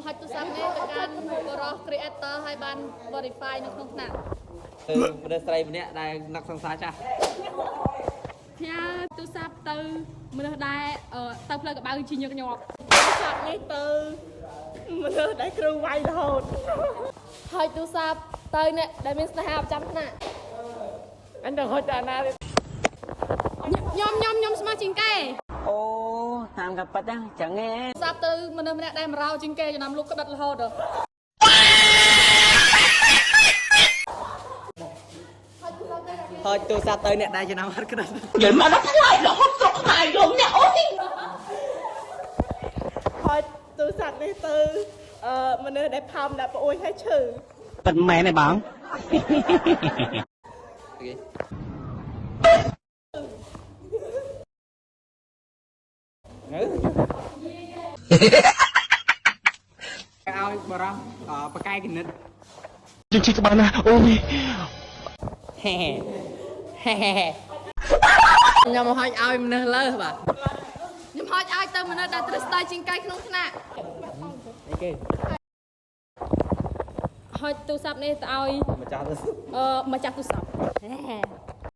ហុចទូរស័ព្ទនេះទៅកាន់បរិស creator ឲ្យបាន verify នៅក្នុងថ្នាក់មនុស្សស្រីម្នាក់ដែលនឹកសង្សារចាស់ផ្ញើទូរស័ព្ទទៅមនុស្សដែលទៅផ្លូវកបៅជាញឹកញាប់ទូរស័ព្ទនេះទៅមនុស្សដែលគ្រូវាយរហូតហុចទូរស័ព្ទទៅអ្នកដែលមានស្នេហាប្រចាំថ្នាក់អញទៅហុចទៅណាខ្ញុំស្មោះជាងគេអូតាមកាប៉ាត់ចឹងហ៎ទូរស័ព្ទទៅមនុស្សម្នាក់ដែលមករោជាងគេចំណាំលោកក្បិតរហូតហុចទូរស័ព្ទទៅអ្នកដែលចំណាំអត់ក្បិតនិយាយមកដល់ខ្លាចរហូតស្រុកខ្មែរយកអ្នកអូយហុចទូរស័ព្ទនេះទៅមនុស្សដែលផោមដាក់ប្អូនឲ្យឈឺប៉ិនមែនទេបងឲ្យបរោះបកាយគណិតជិះជិះក្បាលណាអូយហេខ្ញុំមកហុចឲ្យមនុស្សលើសបាទខ្ញុំហុចឲ្យទៅមនុស្សដែលត្រូវស្ដាយជាងគេក្នុងថ្នាក់អីគេហុចទូរស័ព្ទនេះទៅឲ្យម្ចាស់ទូរស័ព្ទម្ចាស់ទូរស័ព្ទ